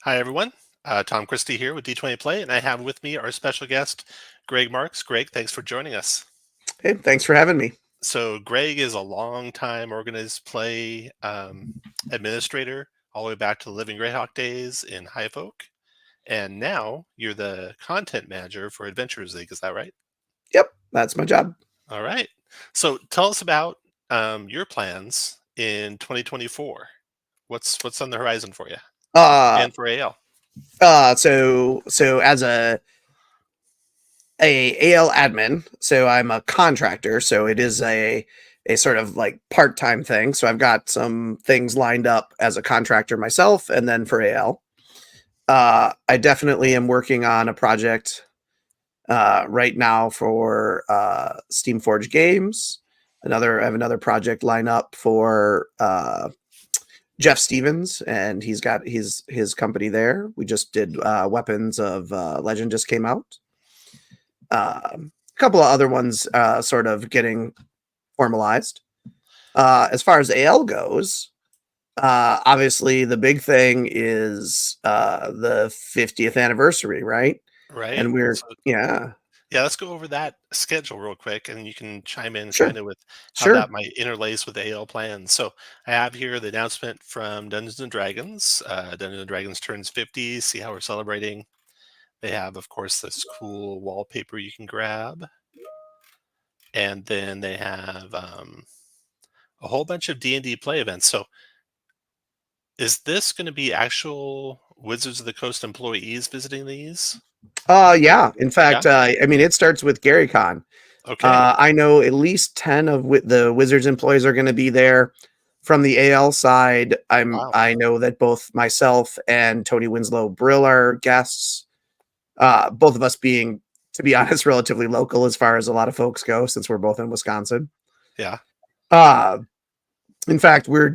Hi, everyone. Tom Christie here with D20play, and I have with me our special guest, Greg Marks. Greg, thanks for joining us. Hey, thanks for having me. So, Greg is a long-time organized play administrator, all the way back to the Living Greyhawk days in High Folk, and now you're the content manager for Adventures League. Is that right? Yep, that's my job. All right. So, tell us about your plans in 2024. What's on the horizon for you Uh, and for AL? so as a AL admin, so I'm a contractor, so it is a sort of like part-time thing. So I've got some things lined up as a contractor myself, and then for AL. I definitely am working on a project right now for Steamforge Games. I have another project lined up for Jeff Stevens, and he's got his company there. We just did Weapons of Legend just came out. A couple of other ones sort of getting formalized. As far as AL goes, obviously the big thing is the 50th anniversary, right? Right. And we're So, yeah, yeah, let's go over that schedule real quick, and you can chime in sure, kind of with how sure. that might interlace with the AL plans. So I have here the announcement from Dungeons and Dragons. Dungeons and Dragons turns 50. See how we're celebrating. They have, of course, this cool wallpaper you can grab, and then they have a whole bunch of D&D play events. So is this going to be actual Wizards of the Coast employees visiting these? Yeah. In Yeah. fact, I mean, it starts with Gary Con. Okay. I know at least 10 of the Wizards employees are going to be there. From the AL side, Wow. I know that both myself and Tony Winslow Brill are guests. Both of us being, to be honest, relatively local as far as a lot of folks go, since we're both in Wisconsin. Yeah. Uh, in fact, we're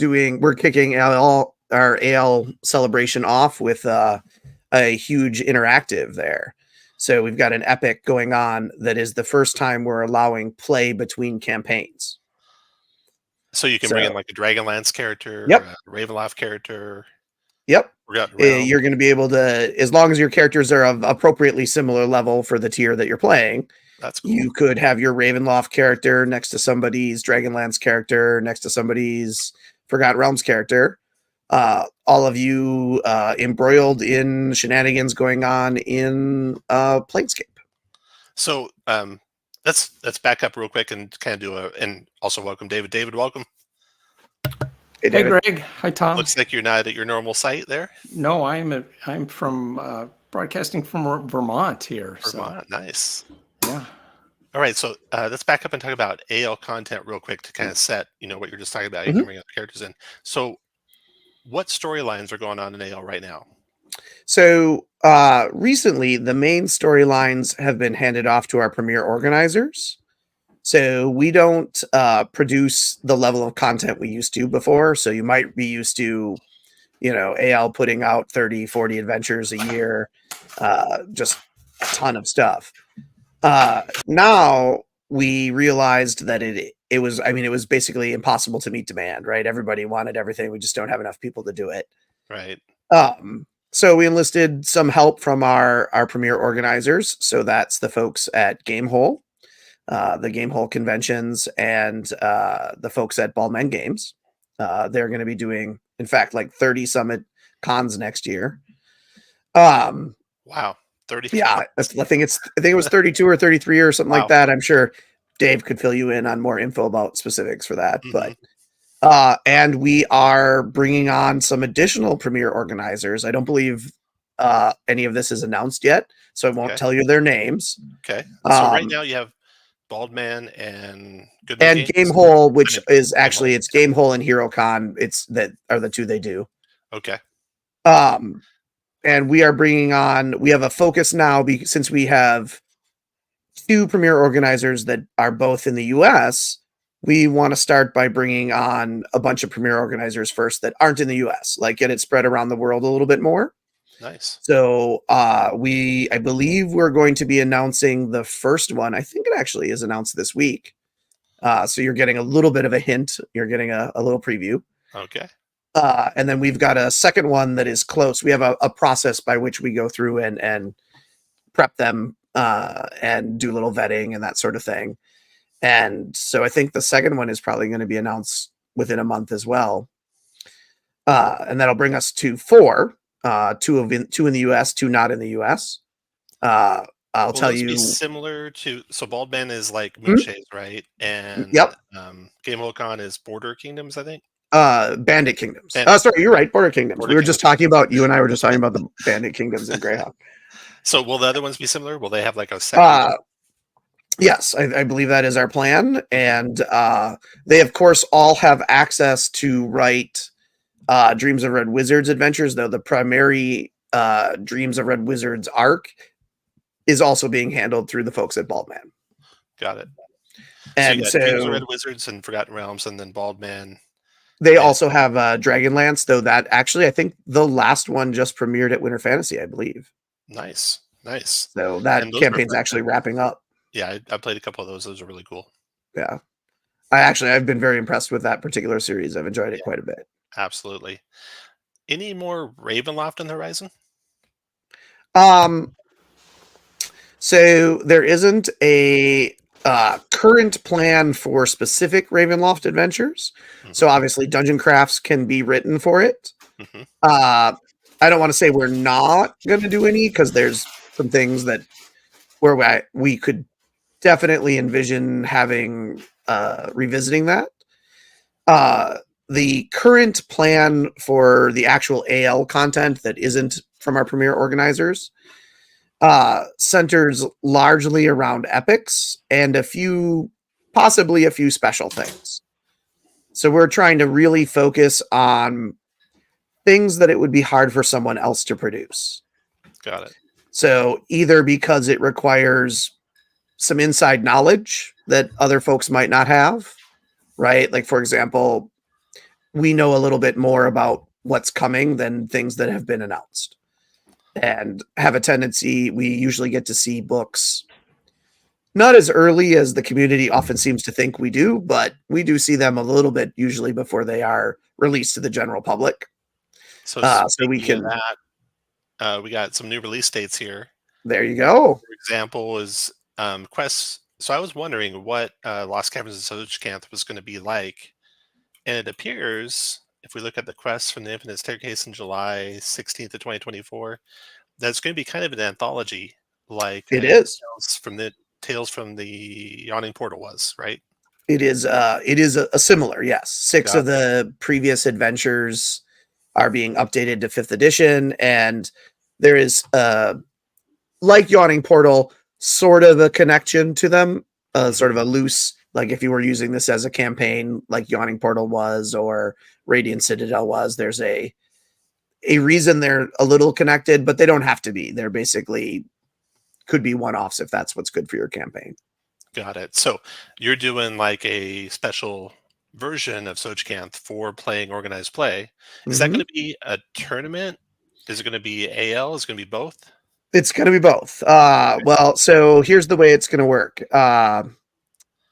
kicking our AL celebration off with a huge interactive there. So we've got an epic going on that is the first time we're allowing play between campaigns. So you can bring in So, like a Dragonlance character, yep, a Ravenloft character, yep. Forgotten Realm. You're going to be able to, as long as your characters are of appropriately similar level for the tier that you're playing, That's cool. you could have your Ravenloft character next to somebody's Dragonlance character, next to somebody's Forgotten Realms character. All of you embroiled in shenanigans going on in Planescape. So let's back up real quick and kind of do and also welcome David. David, welcome. Hey, Hey, David. Greg. Hi, Tom. Looks like you're not at your normal site there. No, I'm from broadcasting from Vermont here. So Vermont, nice. yeah. All right, so let's back up and talk about AL content real quick to kind of set, what you're just talking about. You can Mhm. bring other characters in. So, what storylines are going on in AL right now? So recently, the main storylines have been handed off to our premier organizers. So we don't produce the level of content we used to before. So you might be used to, AL putting out 30, 40 adventures a year, just a ton of stuff. Now we realized that it was, I mean, it was basically impossible to meet demand, right? Everybody wanted everything. We just don't have enough people to do it. Right. So we enlisted some help from our premier organizers. So that's the folks at Gamehole, the Gamehole conventions, and the folks at Baldman Games. They're going to be doing, in fact, like 30 summit cons next year. Wow. 30 Yeah, cons. I think it was 32 or 33 or something like Wow. that. I'm sure Dave could fill you in on more info about specifics for that, Hmm. but and we are bringing on some additional premier organizers. I don't believe any of this is announced yet, so I won't Okay. tell you their names. Okay. So right Um, now you have Baldman and Goodman and Games. Gamehole, I which mean, is Gamehole. actually it's Gamehole and HeroCon. It's that are the two they do. Okay. Um, and we are bringing on. We have a focus now since we have two premier organizers that are both in the U.S. We want to start by bringing on a bunch of premier organizers first that aren't in the U.S. Like get it spread around the world a little bit more. Nice. So I believe we're going to be announcing the first one. I think it actually is announced this week. So you're getting a little bit of a hint. You're getting a little preview. Okay. And then we've got a second one that is close. We have a process by which we go through and prep them and do little vetting and that sort of thing. And so I think the second one is probably going to be announced within a month as well. And that'll bring us to 4, two in the US, 2 not in the US. I'll tell those be you. similar to, so Baldman is like Moonshades, right? And Yep. Game Wokon is Border Kingdoms, I think. Bandit Kingdoms. Sorry, you're right. Border Kingdoms. Border We were just Kingdoms. talking about, you and I were just talking about the Bandit Kingdoms in Greyhawk. So will the other ones be similar? Will they have like a second? Yes, I believe that is our plan. And they, of course, all have access to write Dreams of Red Wizards adventures, though the primary Dreams of Red Wizards arc is also being handled through the folks at Baldman. Got it. And so Dreams of Red Wizards and Forgotten Realms, and then Baldman. They also have Dragonlance, though that actually, I think the last one just premiered at Winter Fantasy, I believe. Nice. So that campaign's actually wrapping up. Yeah, I played a couple of those. Those are really cool. Yeah. I've been very impressed with that particular series. I've enjoyed it quite a bit. Absolutely. Any more Ravenloft on the horizon? So there isn't a current plan for specific Ravenloft adventures. Mm-hmm. So obviously Dungeon Crafts can be written for it. Mm-hmm. I don't want to say we're not going to do any, because there's some things that where we could definitely envision having revisiting that. The current plan for the actual AL content that isn't from our premier organizers centers largely around epics and possibly a few special things. So we're trying to really focus on things that it would be hard for someone else to produce. Got it. So either because it requires some inside knowledge that other folks might not have, right? Like, for example, we know a little bit more about what's coming than things that have been announced, and have a tendency, we usually get to see books not as early as the community often seems to think we do, but we do see them a little bit usually before they are released to the general public. So we can we got some new release dates here. There you go. For example, is quests. So I was wondering what Lost Caverns of Sochcanth was going to be like, and it appears, if we look at the quests from the Infinite Staircase in July 16th of 2024, that's going to be kind of an anthology, like it is Tales from the Yawning Portal was, right? It is a similar, yes. 6 of the previous adventures are being updated to 5th edition, and there is like Yawning Portal, sort of a connection to them, sort of a loose, like if you were using this as a campaign like Yawning Portal was or Radiant Citadel was, there's a reason they're a little connected, but they don't have to be. They're basically could be one-offs if that's what's good for your campaign. Got it. So you're doing like a special version of Sochcanth for playing organized play. Is that going to be a tournament? Is it going to be AL? Is it going to be both? It's going to be both. Well, so here's the way it's going to work.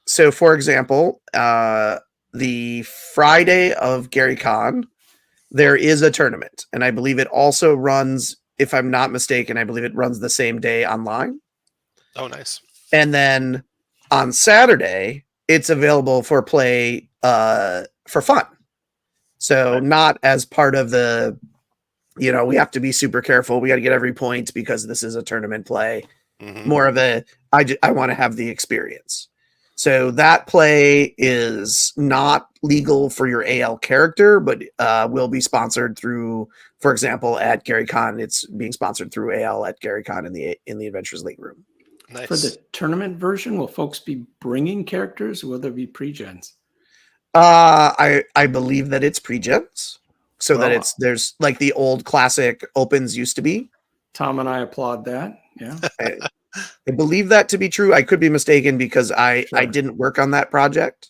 So for example, the Friday of GaryCon, there is a tournament, and I believe it also runs, if I'm not mistaken, I believe it runs the same day online. Oh, nice. And then on Saturday, it's available for play for fun. So not as part of the, we have to be super careful. We got to get every point because this is a tournament play. Mm-hmm. More of a, I want to have the experience. So that play is not legal for your AL character, but will be sponsored through, for example, at GaryCon, it's being sponsored through AL at GaryCon in the Adventures League room. Nice. For the tournament version, will folks be bringing characters, or will there be pre-gens? I believe that it's pre-gens, so that there's like the old classic opens used to be. Tom and I applaud that. Yeah. I believe that to be true. I could be mistaken because I didn't work on that project.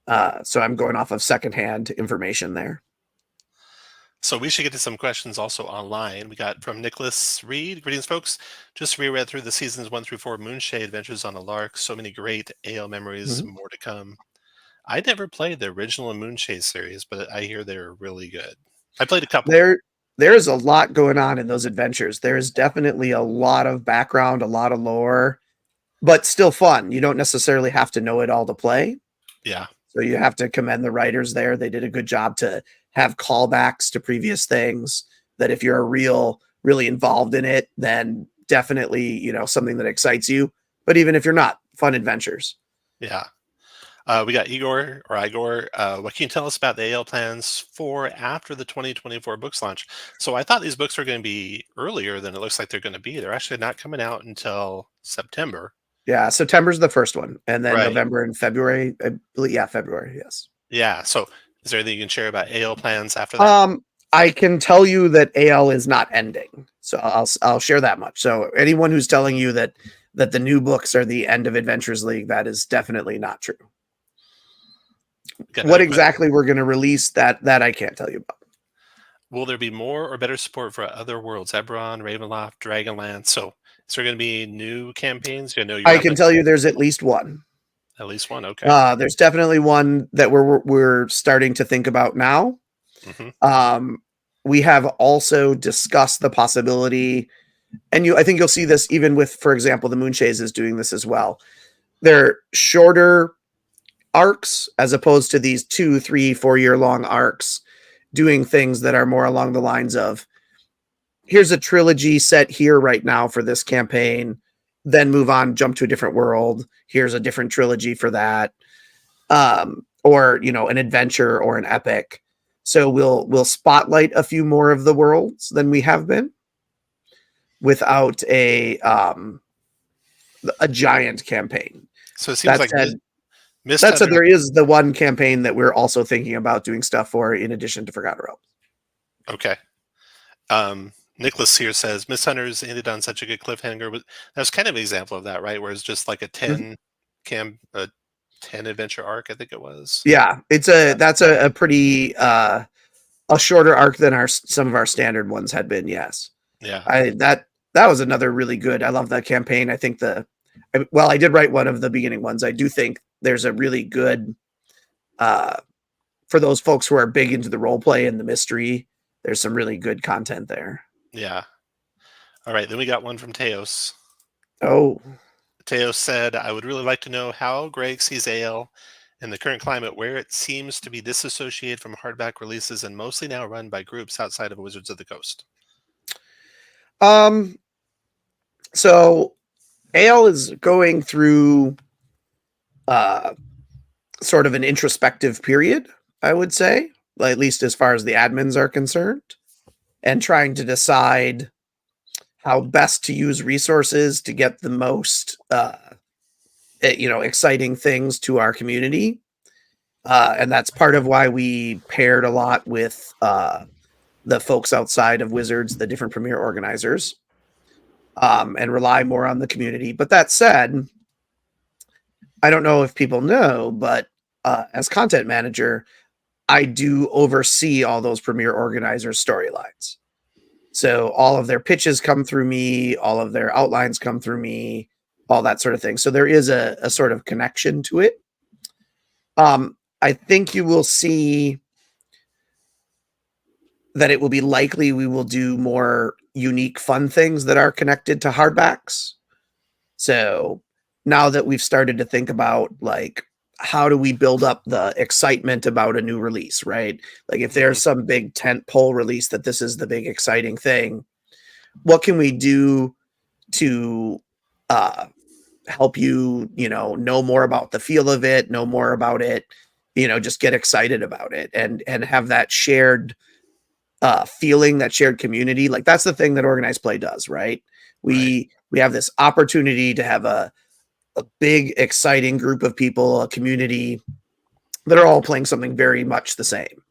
So I'm going off of secondhand information there. So we should get to some questions also online. We got from Nicholas Reed. Greetings, folks. Just reread through the seasons 1 through 4 Moonshade Adventures on a Lark. So many great AL memories, more to come. I never played the original Moonchase series, but I hear they're really good. I played a couple. There's a lot going on in those adventures. There's definitely a lot of background, a lot of lore, but still fun. You don't necessarily have to know it all to play. Yeah. So you have to commend the writers there. They did a good job to have callbacks to previous things that if you're really involved in it, then definitely, something that excites you. But even if you're not, fun adventures. Yeah. We got Igor. What can you tell us about the AL plans for after the 2024 books launch? So I thought these books were going to be earlier than it looks like they're going to be. They're actually not coming out until September. Yeah, September's the first one, and then Right. November and February. I believe, yeah, February. Yes. Yeah. So is there anything you can share about AL plans after that? I can tell you that AL is not ending, so I'll share that much. So anyone who's telling you that the new books are the end of Adventures League, that is definitely not true. What exactly we're going to release, that I can't tell you about. Will there be more or better support for other worlds? Eberron, Ravenloft, Dragonlance. So is there going to be new campaigns? I can tell you there's at least one. At least one, okay. There's definitely one that we're starting to think about now. Mm-hmm. We have also discussed the possibility, and I think you'll see this even with, for example, the Moonchase is doing this as well. They're shorter arcs as opposed to these 2, 3, 4 year long arcs, doing things that are more along the lines of, here's a trilogy set here right now for this campaign, then move on, jump to a different world. Here's a different trilogy for that. Or, an adventure or an epic. So we'll spotlight a few more of the worlds than we have been without a giant campaign. So it seems that said, there is the one campaign that we're also thinking about doing stuff for in addition to Forgotten Realms. Okay. Nicholas here says Miss Hunters ended on such a good cliffhanger. That was kind of an example of that, right? Where it's just like a 10 adventure arc, I think it was. Yeah, that's a pretty a shorter arc than some of our standard ones had been. Yes. Yeah. That was another really good. I love that campaign. I think I did write one of the beginning ones. I do think there's a really good for those folks who are big into the role play and the mystery. There's some really good content there. Yeah. All right. Then we got one from Teos. Oh. Teos said, I would really like to know how Greg sees AL in the current climate, where it seems to be disassociated from hardback releases and mostly now run by groups outside of Wizards of the Coast. So AL is going through sort of an introspective period, I would say, at least as far as the admins are concerned, and trying to decide how best to use resources to get the most, exciting things to our community. And that's part of why we paired a lot with the folks outside of Wizards, the different premier organizers, and rely more on the community. But that said, I don't know if people know, but as content manager, I do oversee all those premier organizers' storylines. So all of their pitches come through me, all of their outlines come through me, all that sort of thing. So there is a sort of connection to it. I think you will see that it will be likely we will do more unique, fun things that are connected to hardbacks. So now that we've started to think about, like, how do we build up the excitement about a new release, right? Like if there's some big tent pole release that this is the big exciting thing, what can we do to help you, know more about the feel of it, know more about it, just get excited about it and have that shared feeling, that shared community. Like that's the thing that organized play does, right? We have this opportunity to have a big, exciting group of people, a community that are all playing something very much the same,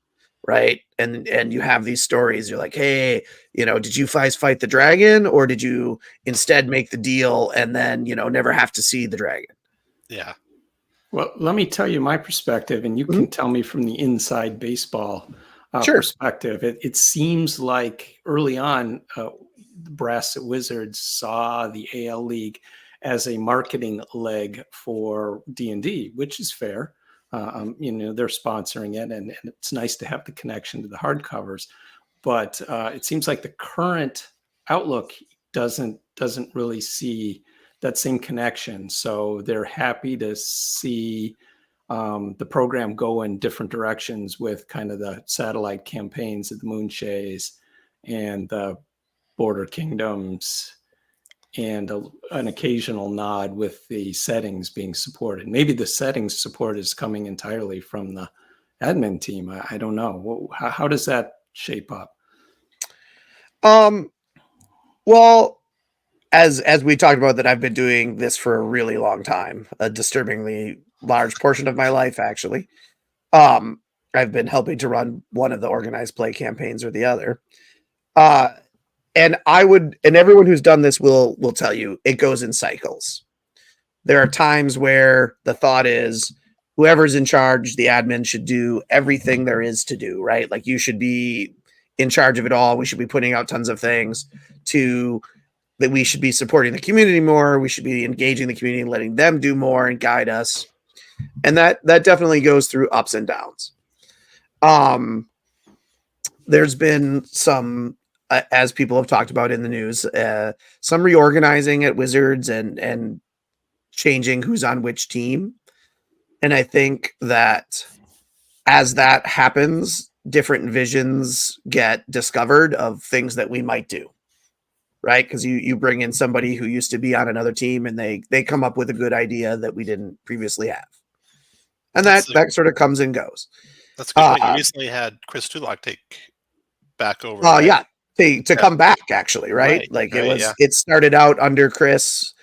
right? And you have these stories. You're like, hey, did you guys fight the dragon, or did you instead make the deal and then never have to see the dragon? Yeah. Well, let me tell you my perspective, and you can tell me from the inside baseball perspective. It seems like early on, the brass at Wizards saw the AL League as a marketing leg for D&D, which is fair. They're sponsoring it, and it's nice to have the connection to the hardcovers. But it seems like the current outlook doesn't really see that same connection. So they're happy to see the program go in different directions with kind of the satellite campaigns of the Moonshays and the Border Kingdoms, and an occasional nod with the settings being supported. Maybe the settings support is coming entirely from the admin team. I don't know. How does that shape up? Well, as we talked about, that I've been doing this for a really long time, a disturbingly large portion of my life, actually. I've been helping to run one of the organized play campaigns or the other. And everyone who's done this will tell you it goes in cycles. There are times where the thought is whoever's in charge, the admin, should do everything there is to do, right? Like, you should be in charge of it all. We should be putting out tons of things, to that we should be supporting the community more. We should be engaging the community and letting them do more and guide us. And that definitely goes through ups and downs. There's been some, as people have talked about in the news, some reorganizing at Wizards and changing who's on which team. And I think that as that happens, different visions get discovered of things that we might do, right? Because you bring in somebody who used to be on another team, and they come up with a good idea that we didn't previously have. And that sort of comes and goes. That's a good point. You recently had Chris Tulloch take back over. Right? Yeah. To come back, actually, right? It started out under Chris.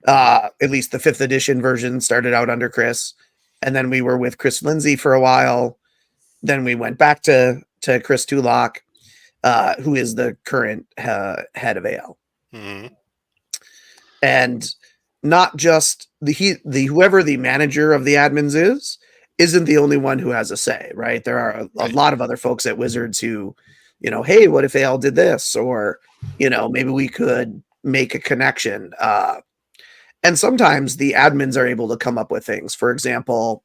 At least the 5th edition version started out under Chris, and then we were with Chris Lindsay for a while. Then we went back to Chris Tulloch, who is the current head of AL. Mm-hmm. And not just whoever the manager of the admins isn't the only one who has a say, right? There are a lot of other folks at Wizards who, hey, what if AL did this? Or, maybe we could make a connection. And sometimes the admins are able to come up with things. For example,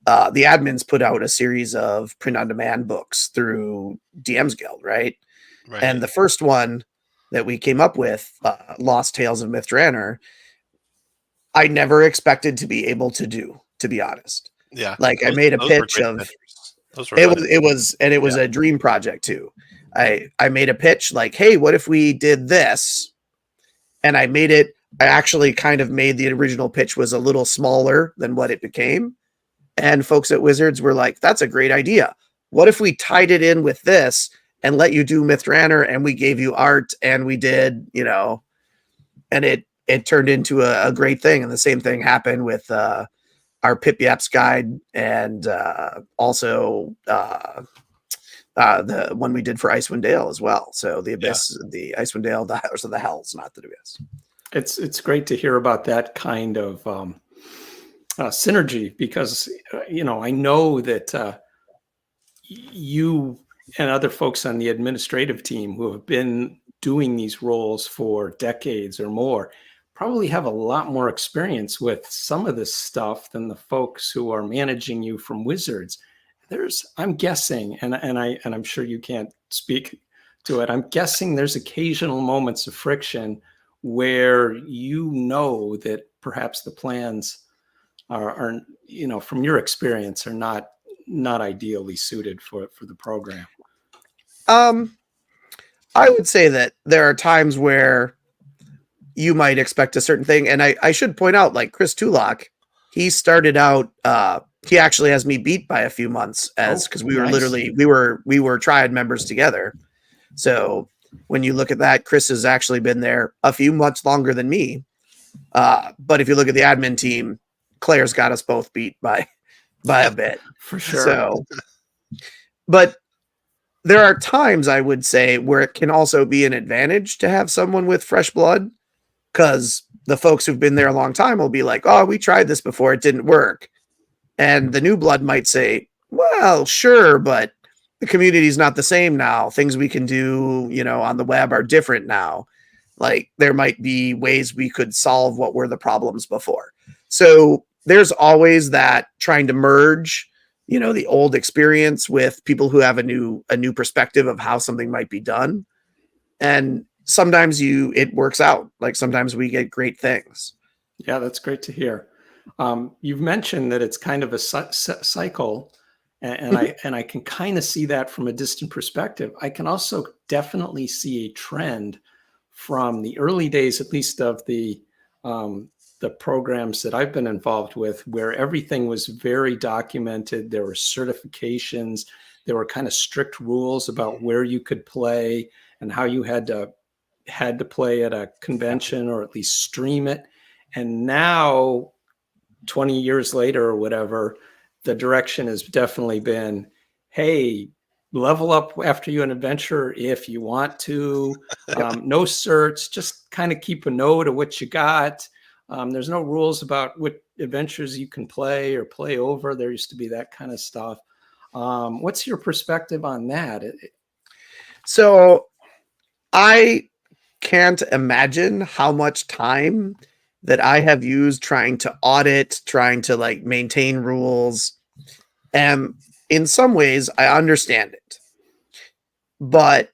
the admins put out a series of print-on-demand books through DM's Guild, right? And the first one that we came up with, Lost Tales of Mythranor, I never expected to be able to do, to be honest. Yeah. I made a pitch of it was a dream project too. I made a pitch like, hey, what if we did this? And I actually kind of made the original pitch was a little smaller than what it became. And folks at Wizards were like, that's a great idea. What if we tied it in with this and let you do Mythranor, and we gave you art, and we did, and it turned into a great thing. And the same thing happened with our Pip Yaps guide, and also the one we did for Icewind Dale as well. So the Abyss, the Icewind Dale, the House of the Hells, not the Abyss. It's great to hear about that kind of synergy, because I know that you and other folks on the administrative team who have been doing these roles for decades or more probably have a lot more experience with some of this stuff than the folks who are managing you from Wizards. I'm guessing, and I'm sure you can't speak to it, I'm guessing there's occasional moments of friction where that perhaps the plans are from your experience, are not ideally suited for the program. I would say that there are times where you might expect a certain thing. And I should point out, like Chris Tulloch, he started out, he actually has me beat by a few months, because we were literally, we were triad members together. So when you look at that, Chris has actually been there a few months longer than me. But if you look at the admin team, Claire's got us both beat by a bit. For sure. So, but there are times, I would say, where it can also be an advantage to have someone with fresh blood, because the folks who've been there a long time will be like, oh, we tried this before, it didn't work. And the new blood might say, well, sure, but the community is not the same now. Things we can do, on the web are different now. Like, there might be ways we could solve what were the problems before. So there's always that trying to merge, the old experience with people who have a new perspective of how something might be done. And sometimes it works out. Like sometimes we get great things. Yeah, that's great to hear. You've mentioned that it's kind of a cycle, and I can kind of see that from a distant perspective. I can also definitely see a trend from the early days, at least of the programs that I've been involved with, where everything was very documented. There were certifications. There were kind of strict rules about where you could play and how you had to play at a convention or at least stream it. And now, 20 years later or whatever, the direction has definitely been, hey, level up after you an adventure if you want to. No certs, just kind of keep a note of what you got. There's no rules about what adventures you can play or play over. There used to be that kind of stuff. What's your perspective on that? So I can't imagine how much time that I have used trying to audit, trying to like maintain rules. And in some ways, I understand it. But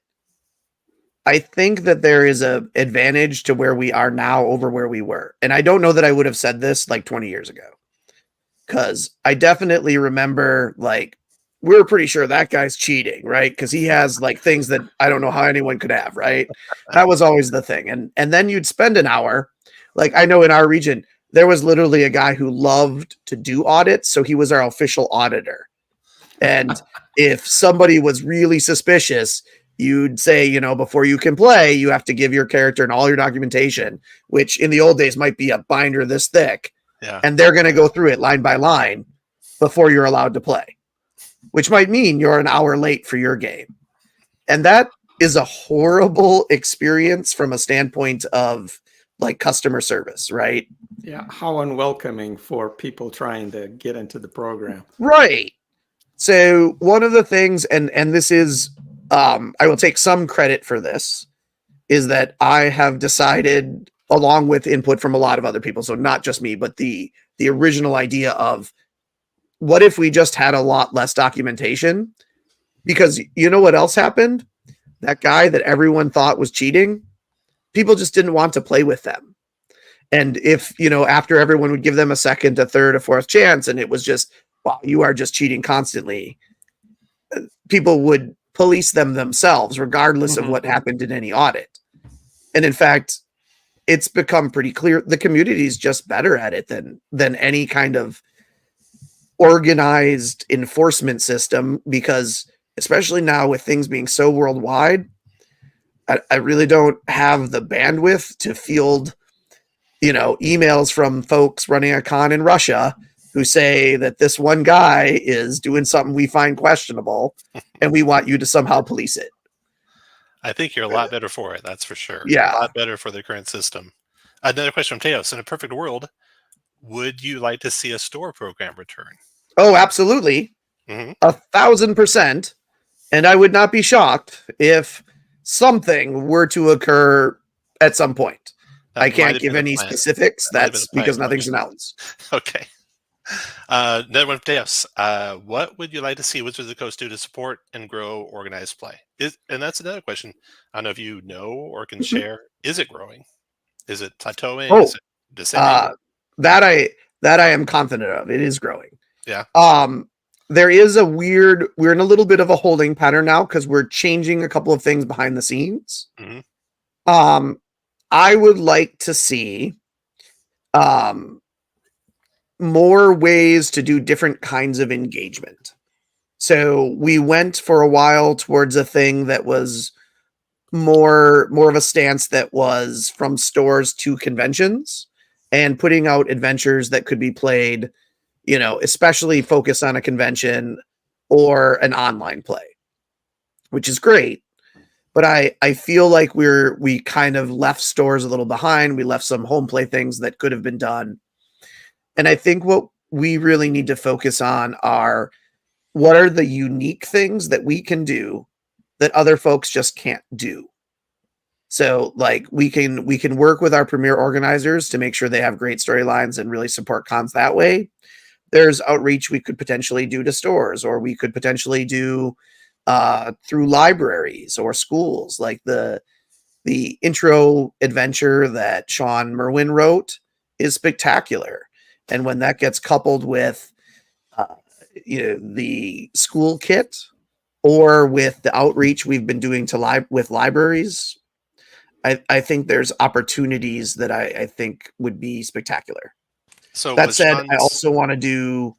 I think that there is an advantage to where we are now over where we were. And I don't know that I would have said this like 20 years ago. Because I definitely remember like, we were pretty sure that guy's cheating, right? Because he has like things that I don't know how anyone could have, right? That was always the thing. And then you'd spend an hour. Like I know in our region, there was literally a guy who loved to do audits. So he was our official auditor. And if somebody was really suspicious, you'd say, before you can play, you have to give your character and all your documentation, which in the old days might be a binder this thick. Yeah. And they're going to go through it line by line before you're allowed to play, which might mean you're an hour late for your game. And that is a horrible experience from a standpoint of like customer service, right? Yeah. How unwelcoming for people trying to get into the program. Right. So one of the things, and this is, I will take some credit for this, is that I have decided, along with input from a lot of other people, so not just me, but the original idea of what if we just had a lot less documentation? Because you know what else happened? That guy that everyone thought was cheating, people just didn't want to play with them. And if, after everyone would give them a second, a third, a fourth chance, and it was just, wow, you are just cheating constantly, people would police them themselves, regardless of what happened in any audit. And in fact, it's become pretty clear the community is just better at it than any kind of organized enforcement system, because especially now with things being so worldwide, I really don't have the bandwidth to field, emails from folks running a con in Russia who say that this one guy is doing something we find questionable and we want you to somehow police it. I think you're a lot better for it. That's for sure. Yeah. A lot better for the current system. Another question from Teos. In a perfect world, would you like to see a store program return? Oh, absolutely. 1,000%. And I would not be shocked if something were to occur at some point. I can't give any specifics. That's because nothing's announced. Okay. Another one from Teos. What would you like to see Wizards of the Coast do to support and grow organized play? And that's another question. I don't know if you know or can share. Is it growing? Is it plateauing? Oh, is it descending? That I am confident of. It is growing. Yeah. There is we're in a little bit of a holding pattern now because we're changing a couple of things behind the scenes. I would like to see more ways to do different kinds of engagement. So we went for a while towards a thing that was more of a stance that was from stores to conventions and putting out adventures that could be played, especially focus on a convention or an online play, which is great. But I feel like we kind of left stores a little behind. We left some home play things that could have been done. And I think what we really need to focus on are what are the unique things that we can do that other folks just can't do. So like we can work with our premier organizers to make sure they have great storylines and really support cons that way. There's outreach we could potentially do to stores, or we could potentially do through libraries or schools. Like the intro adventure that Sean Merwin wrote is spectacular, and when that gets coupled with the school kit or with the outreach we've been doing to with libraries, I think there's opportunities that I think would be spectacular. So That said, I Sean's... also want to do.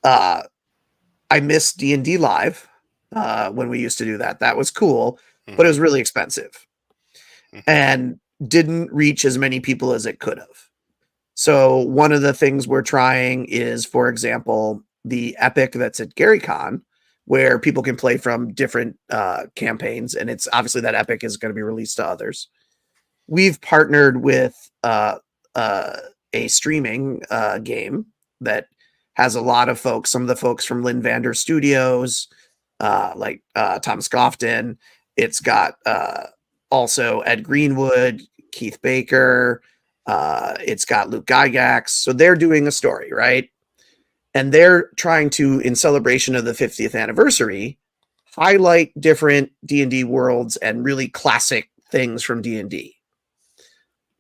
I miss D&D Live when we used to do that. That was cool, but it was really expensive and didn't reach as many people as it could have. So one of the things we're trying is, for example, the epic that's at GaryCon, where people can play from different campaigns, and it's obviously that epic is going to be released to others. We've partnered with a streaming game that has a lot of folks, some of the folks from Lynn Vander Studios, like Thomas Gofton. It's got also Ed Greenwood, Keith Baker. It's got Luke Gygax. So they're doing a story, right? And they're trying to, in celebration of the 50th anniversary, highlight different D&D worlds and really classic things from D&D.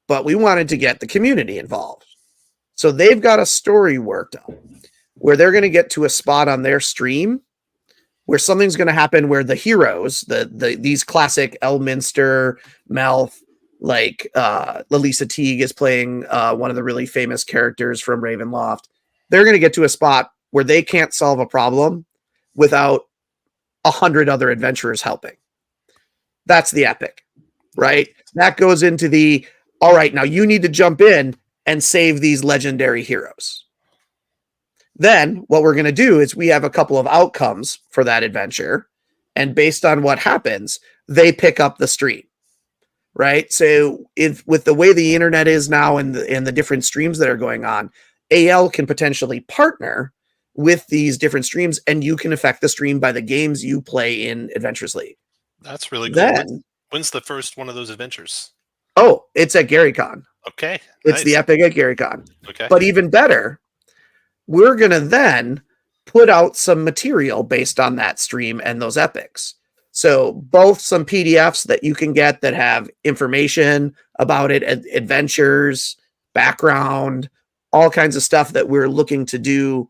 But we wanted to get the community involved. So they've got a story worked up where they're going to get to a spot on their stream where something's going to happen where the heroes, these classic Elminster, Melf, like Lalisa Teague is playing one of the really famous characters from Ravenloft. They're going to get to a spot where they can't solve a problem without 100 other adventurers helping. That's the epic, right? That goes into the, all right, now you need to jump in and save these legendary heroes. Then what we're going to do is we have a couple of outcomes for that adventure. And based on what happens, they pick up the stream, right? So with the way the internet is now and the different streams that are going on, AL can potentially partner with these different streams, and you can affect the stream by the games you play in Adventures League. That's really cool. Then, when's the first one of those adventures? Oh, it's at GaryCon. Okay. It's the epic at GaryCon. Okay. But even better, we're going to then put out some material based on that stream and those epics. So both some PDFs that you can get that have information about it, adventures, background, all kinds of stuff that we're looking to do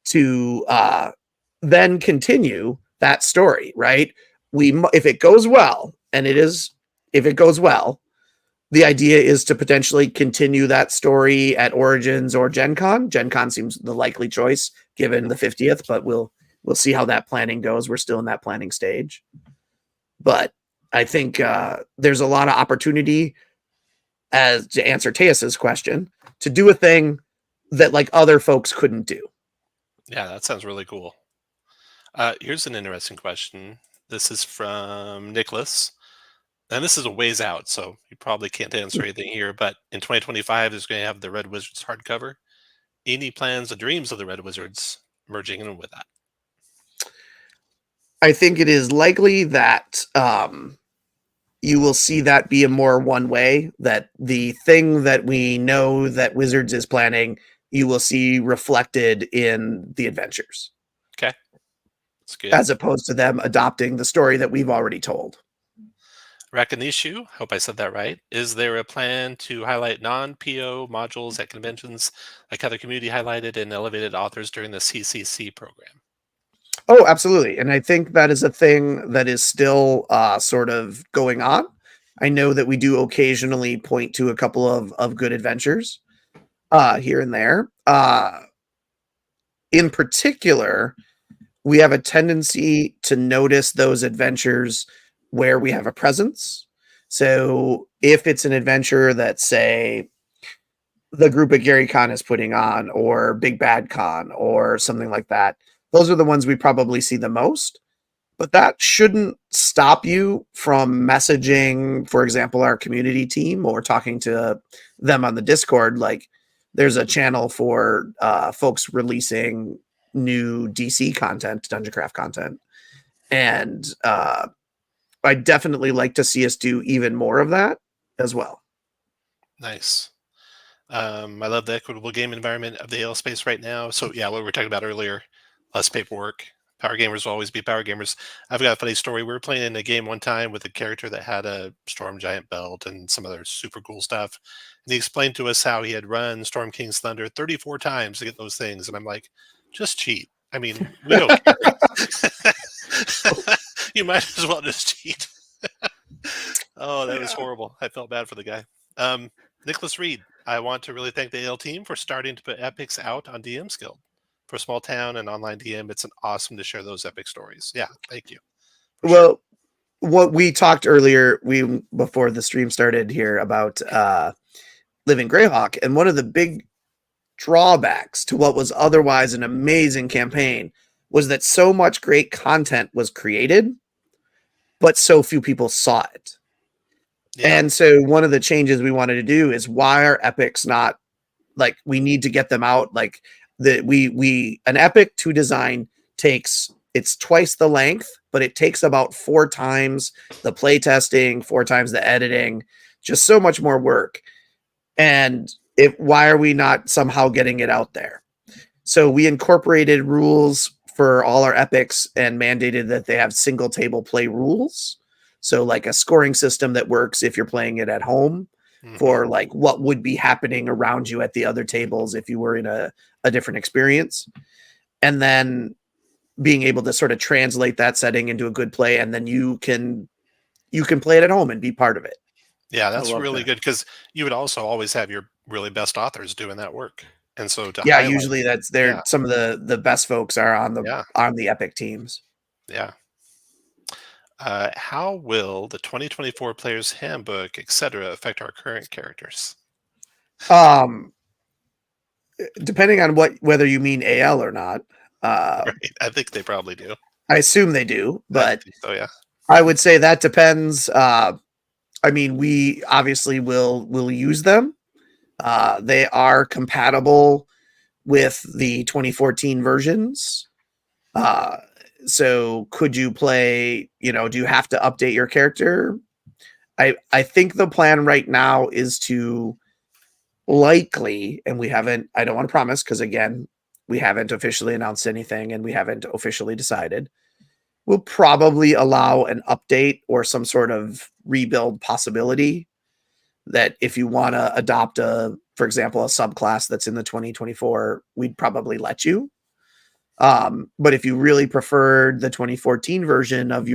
to then continue that story, right? If it goes well, and if it goes well, the idea is to potentially continue that story at Origins or Gen Con. Gen Con seems the likely choice given the 50th, but we'll see how that planning goes. We're still in that planning stage. But I think there's a lot of opportunity, as to answer Teus's question, to do a thing that like other folks couldn't do. Yeah, that sounds really cool. Here's an interesting question. This is from Nicholas. And this is a ways out, so you probably can't answer anything here. But in 2025, there's going to have the Red Wizards hardcover. Any plans or dreams of the Red Wizards merging in with that? I think it is likely that you will see that be a more one way, that the thing that we know that Wizards is planning, you will see reflected in the adventures. Okay. That's good. As opposed to them adopting the story that we've already told. Rakanishu, hope I said that right. Is there a plan to highlight non-PO modules at conventions like how the community highlighted and elevated authors during the CCC program? Oh, absolutely. And I think that is a thing that is still sort of going on. I know that we do occasionally point to a couple of good adventures here and there. In particular, we have a tendency to notice those adventures where we have a presence. So if it's an adventure that, say, the group at GaryCon is putting on, or Big Bad Con, or something like that, those are the ones we probably see the most. But that shouldn't stop you from messaging, for example, our community team, or talking to them on the Discord. Like, there's a channel for folks releasing new DC content, Dungeon Craft content. And I definitely like to see us do even more of that as well. Nice. I love the equitable game environment of the AL space right now. So yeah, what we were talking about earlier, less paperwork. Power gamers will always be power gamers. I've got a funny story. We were playing in a game one time with a character that had a Storm Giant belt and some other super cool stuff. And he explained to us how he had run Storm King's Thunder 34 times to get those things. And I'm like, just cheat. I mean, we don't care. You might as well just cheat. Oh, that was horrible. I felt bad for the guy. Nicholas Reed, I want to really thank the AL team for starting to put epics out on DM's Guild. For a small town and online DM, it's an awesome to share those epic stories. Yeah, thank you. Well, what we talked earlier, before the stream started here about Living Greyhawk, and one of the big drawbacks to what was otherwise an amazing campaign was that so much great content was created, but so few people saw it. Yeah. And so one of the changes we wanted to do is, why are epics not, like, we need to get them out. Like, an epic to design it's twice the length, but it takes about 4 times the play testing, 4 times the editing, just so much more work. And why are we not somehow getting it out there? So we incorporated rules for all our epics and mandated that they have single table play rules. So like a scoring system that works if you're playing it at home, for like what would be happening around you at the other tables if you were in a different experience. And then being able to sort of translate that setting into a good play, and then you can play it at home and be part of it. Yeah, that's really good, because you would also always have your really best authors doing that work. And so usually that's some of the best folks are on the epic teams. Yeah. How will the 2024 Player's Handbook, etc., affect our current characters? Depending on whether you mean AL or not. Right. I think they probably do. I assume they do, but yeah. I would say that depends. I mean, we obviously will use them. They are compatible with the 2014 versions. So could you play, do you have to update your character? I think the plan right now is to likely, and I don't want to promise, because again, we haven't officially announced anything and we haven't officially decided. We'll probably allow an update or some sort of rebuild possibility, that if you want to adopt for example, a subclass that's in the 2024, we'd probably let you. But if you really preferred the 2014 version of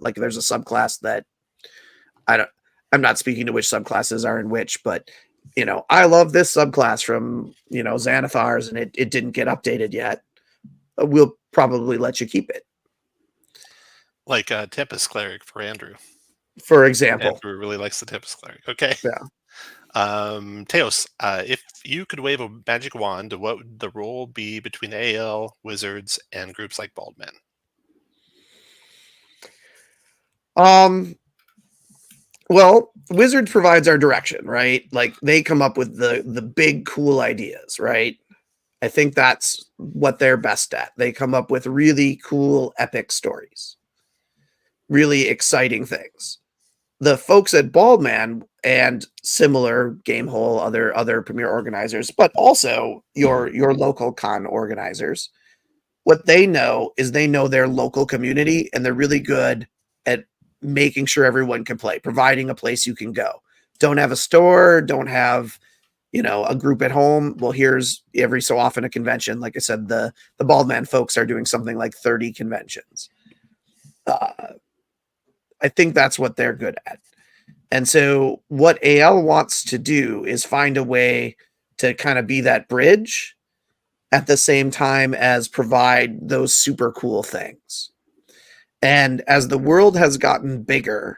like, there's a subclass that I'm not speaking to which subclasses are in which, but I love this subclass from, Xanathar's, and it didn't get updated yet. We'll probably let you keep it. Like Tempest Cleric for Andrew. For example. Andrew really likes the Tempest Cleric. Okay. Yeah. Teos, if you could wave a magic wand, what would the role be between AL, Wizards, and groups like Baldman? Well, Wizards provides our direction, right? Like, they come up with the big cool ideas, right? I think that's what they're best at. They come up with really cool epic stories, really exciting things. The folks at Baldman and similar Gamehole, other premier organizers, but also your local con organizers, what they know is they know their local community, and they're really good at making sure everyone can play, providing a place you can go. Don't have a store, don't have, a group at home. Well, here's every so often a convention. Like I said, the Baldman folks are doing something like 30 conventions. I think that's what they're good at. And so what AL wants to do is find a way to kind of be that bridge at the same time as provide those super cool things. And as the world has gotten bigger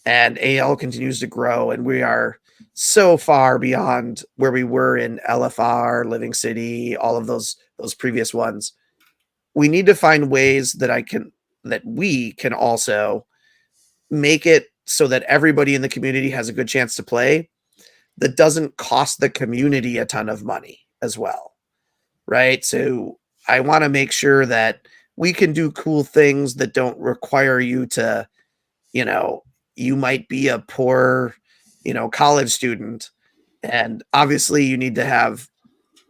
and AL continues to grow, and we are so far beyond where we were in LFR, Living City, all of those previous ones, we need to find ways that we can also make it so that everybody in the community has a good chance to play, that doesn't cost the community a ton of money as well, right? So I want to make sure that we can do cool things that don't require you to, you might be a poor, college student, and obviously you need to have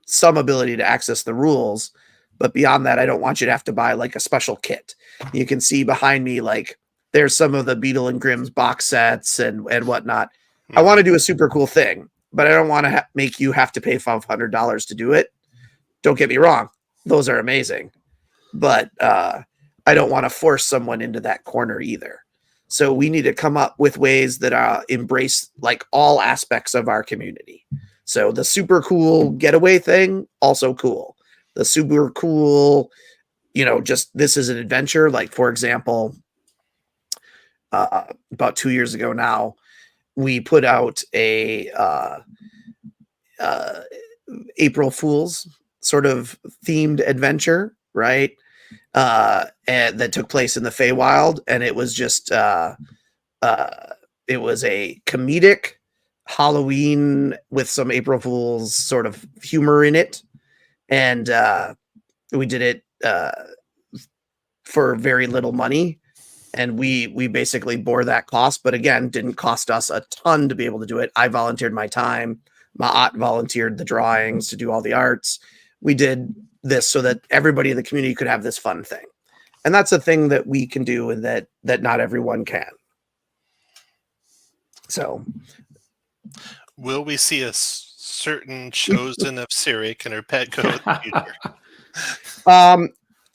some ability to access the rules. But beyond that, I don't want you to have to buy like a special kit. You can see behind me, like there's some of the Beetle and Grimm's box sets and whatnot. I want to do a super cool thing, but I don't want to make you have to pay $500 to do it. Don't get me wrong. Those are amazing. But I don't want to force someone into that corner either. So we need to come up with ways that embrace like all aspects of our community. So the super cool getaway thing, also cool. The super cool, just this is an adventure. Like, for example, about 2 years ago now, we put out a April Fool's sort of themed adventure, right? And that took place in the Feywild, and it was just it was a comedic Halloween with some April Fool's sort of humor in it, and we did it for very little money, and we basically bore that cost. But again, didn't cost us a ton to be able to do it. I volunteered my time. Ma'at volunteered the drawings to do all the arts. We did this so that everybody in the community could have this fun thing. And that's a thing that we can do and that not everyone can. So will we see a certain chosen of Cyric and her pet goat in the future?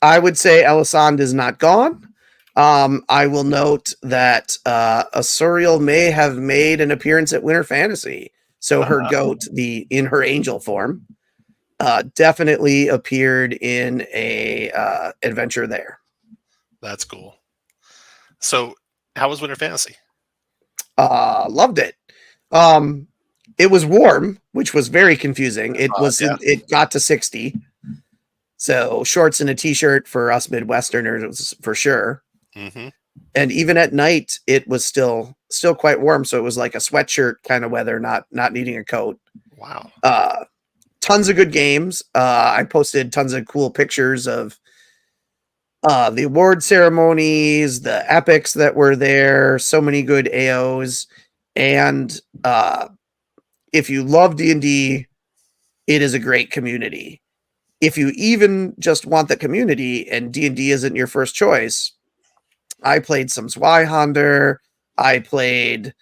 I would say Elisande is not gone. I will note that Asuriel may have made an appearance at Winter Fantasy. So her goat, in her angel form, definitely appeared in a adventure there. That's cool. So how was Winter Fantasy? Loved it. It was warm, which was very confusing. It was it got to 60. So shorts and a t-shirt for us Midwesterners for sure. Mm-hmm. And even at night, it was still quite warm. So it was like a sweatshirt kind of weather, not needing a coat. Wow. Tons of good games. I posted tons of cool pictures of the award ceremonies, the epics that were there, so many good AOs. And if you love D&D, it is a great community. If you even just want the community and D&D isn't your first choice, I played some Zweihander. I played,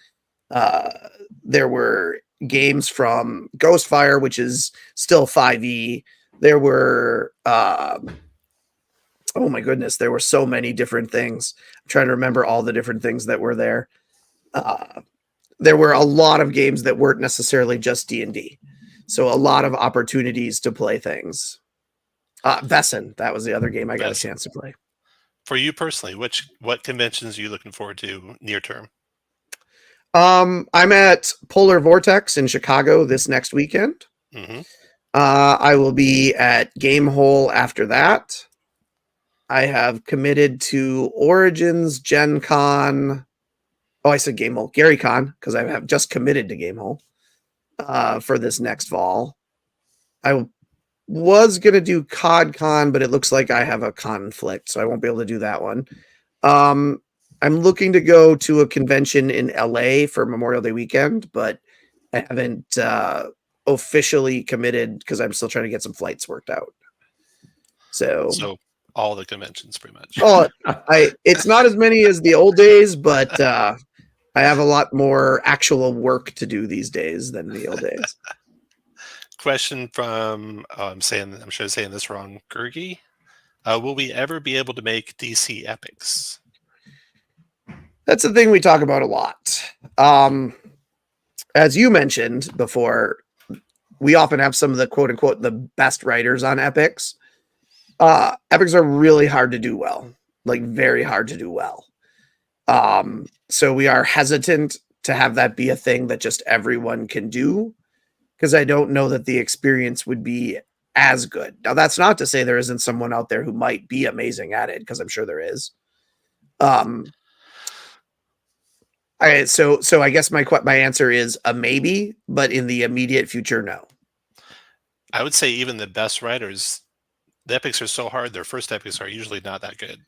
there were games from Ghostfire, which is still 5e. There were, oh my goodness, there were so many different things. I'm trying to remember all the different things that were there. There were a lot of games that weren't necessarily just D&D. So a lot of opportunities to play things. Vesson, that was the other game I got a chance to play. For you personally, what conventions are you looking forward to near term? I'm at Polar Vortex in Chicago this next weekend. Mm-hmm. I will be at Gamehole after that. I have committed to Origins, Gen Con. Oh, I said Gamehole. Gary Con, because I have just committed to Gamehole for this next fall. I was going to do CodCon, but it looks like I have a conflict, so I won't be able to do that one. I'm looking to go to a convention in LA for Memorial Day weekend, but I haven't officially committed because I'm still trying to get some flights worked out. So all the conventions pretty much. Oh, it's not as many as the old days, but I have a lot more actual work to do these days than the old days. Question from I'm sure I'm saying this wrong, Gurgi. Will we ever be able to make DC epics? That's the thing we talk about a lot. As you mentioned before, we often have some of the quote unquote the best writers on epics. Epics are really hard to do well, like very hard to do well. So we are hesitant to have that be a thing that just everyone can do, because I don't know that the experience would be as good. Now, that's not to say there isn't someone out there who might be amazing at it, because I'm sure there is. So I guess my answer is a maybe, but in the immediate future, no. I would say even the best writers, the epics are so hard, their first epics are usually not that good.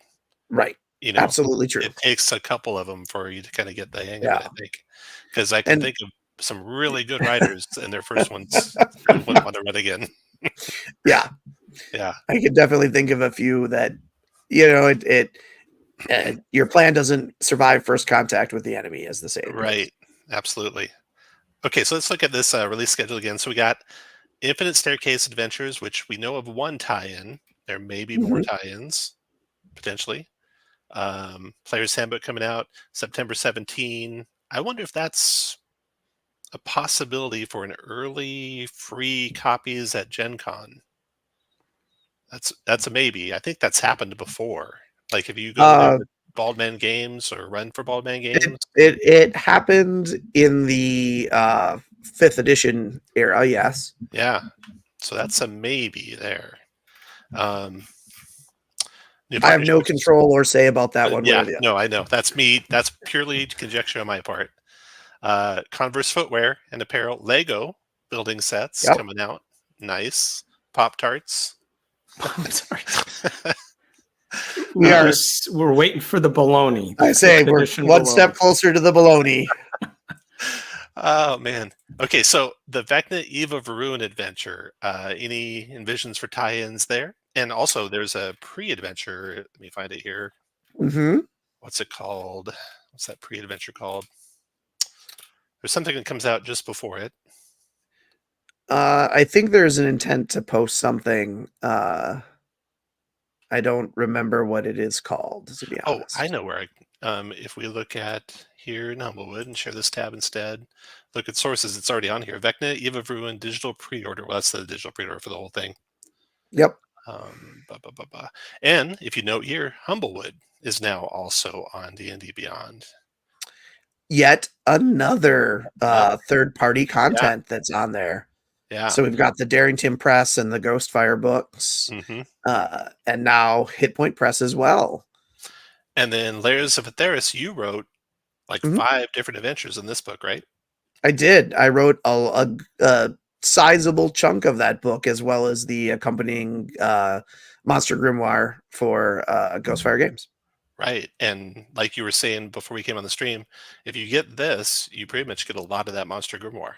Right. Absolutely true. it takes a couple of them for you to kind of get the hang of it, Yeah. I think. Because I can And think of some really good writers and their first ones and wouldn't want to run again. yeah, Yeah, I could definitely think of a few that, your plan doesn't survive first contact with the enemy, as the saying goes. right. Absolutely. Okay, so let's look at this release schedule again. So we got Infinite Staircase Adventures, which we know of one tie-in. There may be more Mhm. tie-ins, potentially. Player's Handbook coming out September 17. I wonder if that's a possibility for an early free copies at Gen Con. That's a maybe. I think that's happened before. Like if you go there Uh, with Baldman Games or run for Baldman it Games. it happened in the 5th edition era, yes. Yeah. So that's a maybe there. Um, New I have no partnerships. control or say about that one way Yeah, or the other. no, I know. That's me. That's purely conjecture on my part. Converse footwear and apparel, Lego building sets Yep. coming out. Nice. Pop Tarts. We are, We're waiting for the baloney. I say, fifth we're edition one baloney. step closer to the baloney. Oh man. Okay, so the Vecna Eve of Ruin adventure. Any envisions for tie-ins there? And also, there's a pre-adventure. Let me find it here. Hmm. What's it called? What's that pre-adventure called? There's something that comes out just before it. I think there's an intent to post something. I don't remember what it is called, to be Oh, I honest. know where if we look at here in Humblewood and share this tab instead, look at sources, it's already on here. Vecna, Eve of Ruin, digital pre-order. Well, that's the digital pre-order for the whole thing. Yep. Bah, bah, bah, bah. And if you note here, Humblewood is now also on D&D Beyond. Yet another Another, third-party yeah, content that's on there. yeah. So we've got the Darrington Press and the Ghostfire books, Hmm. and now Hit Point Press as well. And then Layers of Atheris, you wrote like Mhm. 5 different adventures in this book, right? I did. I wrote a sizable chunk of that book, as well as the accompanying Monster Grimoire for Ghostfire Games. Right. And like you were saying before we came on the stream, if you get this, you pretty much get a lot of that Monster Grimoire.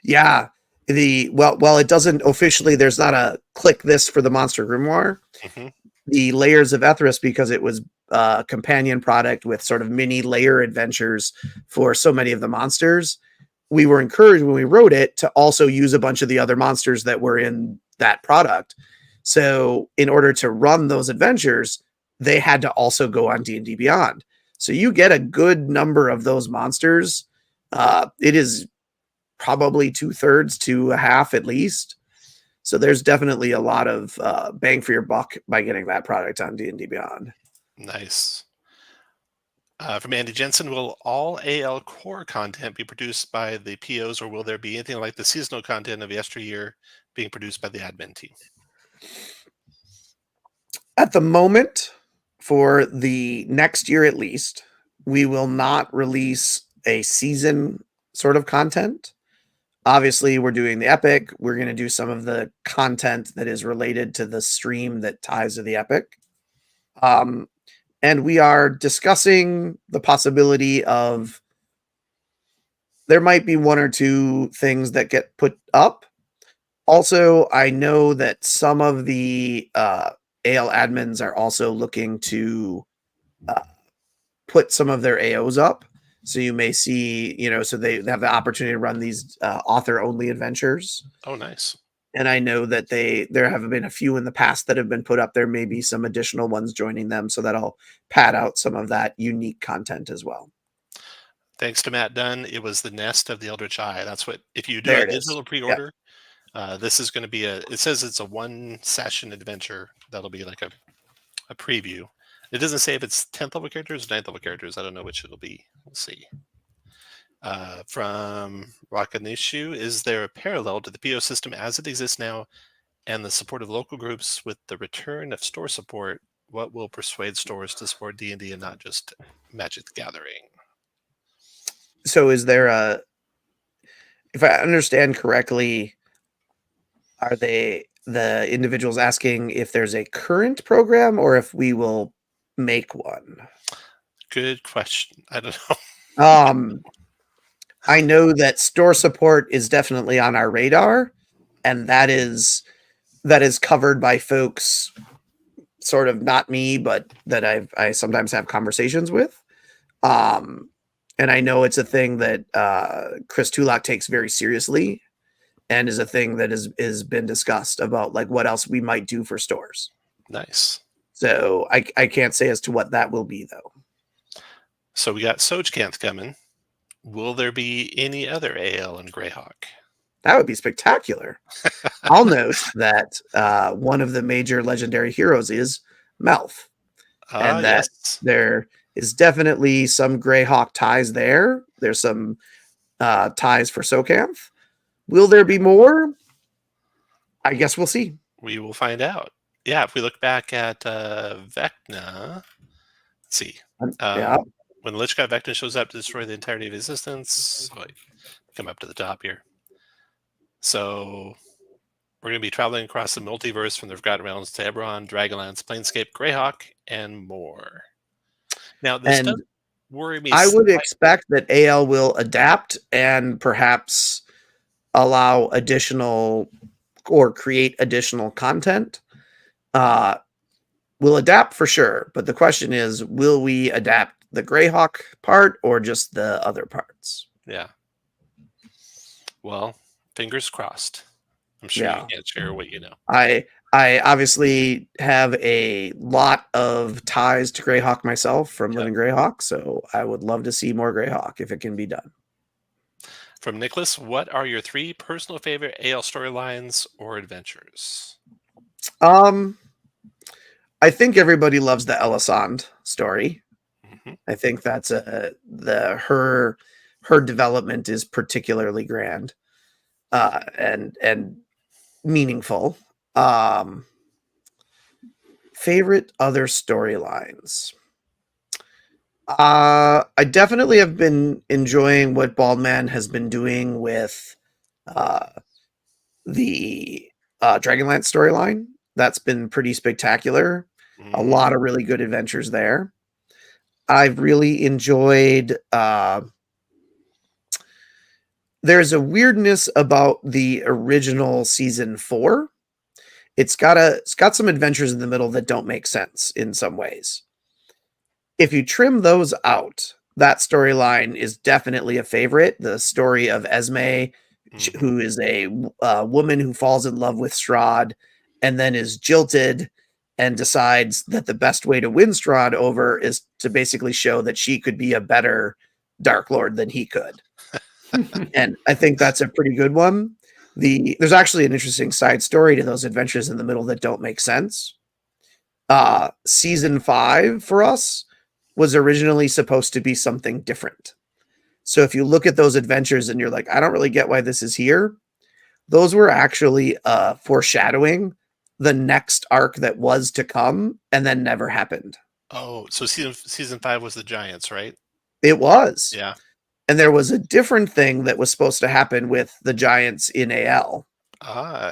Yeah. Well, it doesn't officially. There's not a click this for the Monster Grimoire. Hmm. The Layers of Atheris, because it was a companion product with sort of mini layer adventures for so many of the monsters. We were encouraged when we wrote it to also use a bunch of the other monsters that were in that product. So in order to run those adventures, they had to also go on D&D Beyond. So you get a good number of those monsters. It is probably 2/3 to a half at least. So there's definitely a lot of bang for your buck by getting that product on D&D Beyond. Nice. From Andy Jensen, will all AL core content be produced by the POs, or will there be anything like the seasonal content of yesteryear being produced by the admin team? At the moment, for the next year at least, we will not release a season sort of content. Obviously, we're doing the epic. We're going to do some of the content that is related to the stream that ties to the epic. And we are discussing the possibility of there might be 1 or 2 things that get put up. Also, I know that some of the AL admins are also looking to put some of their AOs up. So you may see, so they have the opportunity to run these author-only adventures. Oh, nice. And I know that there have been a few in the past that have been put up. There may be some additional ones joining them, so that'll pad out some of that unique content as well. Thanks to Matt Dunn, it was the Nest of the Eldritch Eye. That's what, if you do There a it is. digital pre-order, this is going to be it says it's a 1-session adventure. That'll be like a preview. It doesn't say if it's 10th level characters or 9th level characters. I don't know which it'll be. We'll see. From Rakanishu, is there a parallel to the PO system as it exists now and the support of local groups with the return of store support? What will persuade stores to support D&D and not just Magic the Gathering? So is there if I understand correctly, are they the individuals asking if there's a current program or if we will make one? Good question. I don't know. I know that store support is definitely on our radar, and that is covered by folks, sort of not me, but that I sometimes have conversations with. And I know it's a thing that Chris Tulak takes very seriously, and is a thing that is been discussed about, like, what else we might do for stores. Nice. So I can't say as to what that will be, though. So we got Sojkanth coming. Will there be any other AL in Greyhawk? That would be spectacular. I'll note that one of the major legendary heroes is Melf, and that Yes. there is definitely some Greyhawk ties there. There's some ties for Sokanth. Will there be more? I guess we'll see. We will find out. Yeah, if we look back at Vecna, let's see. Yeah. When the Lich God Vecna shows up to destroy the entirety of existence, come up to the top here. So we're going to be traveling across the multiverse from the Forgotten Realms to Eberron, Dragonlance, Planescape, Greyhawk, and more. Now, this does worry me. I would expect that AL will adapt and perhaps allow additional or create additional content. We'll adapt for sure, but the question is, will we adapt the Greyhawk part or just the other parts? Yeah. Well, fingers crossed. I'm sure you can't share what you know. I obviously have a lot of ties to Greyhawk myself from living Greyhawk, so I would love to see more Greyhawk if it can be done. From Nicholas, what are your 3 personal favorite AL storylines or adventures? I think everybody loves the Elisande story. Mm-hmm. I think that's her development is particularly grand and meaningful. Favorite other storylines. I definitely have been enjoying what Baldman has been doing with the Dragonlance storyline. That's been pretty spectacular. A lot of really good adventures there. I've really enjoyed there's a weirdness about the original season 4. It's got some adventures in the middle that don't make sense in some ways. If you trim those out, that storyline is definitely a favorite. The story of Esme, who is a woman who falls in love with Strahd and then is jilted and decides that the best way to win Strahd over is to basically show that she could be a better Dark Lord than he could. And I think that's a pretty good one. There's actually an interesting side story to those adventures in the middle that don't make sense. Season 5 for us was originally supposed to be something different. So if you look at those adventures and you're like, I don't really get why this is here, those were actually foreshadowing the next arc that was to come and then never happened. Oh, so season 5 was the Giants, right? It was. Yeah. And there was a different thing that was supposed to happen with the Giants in AL.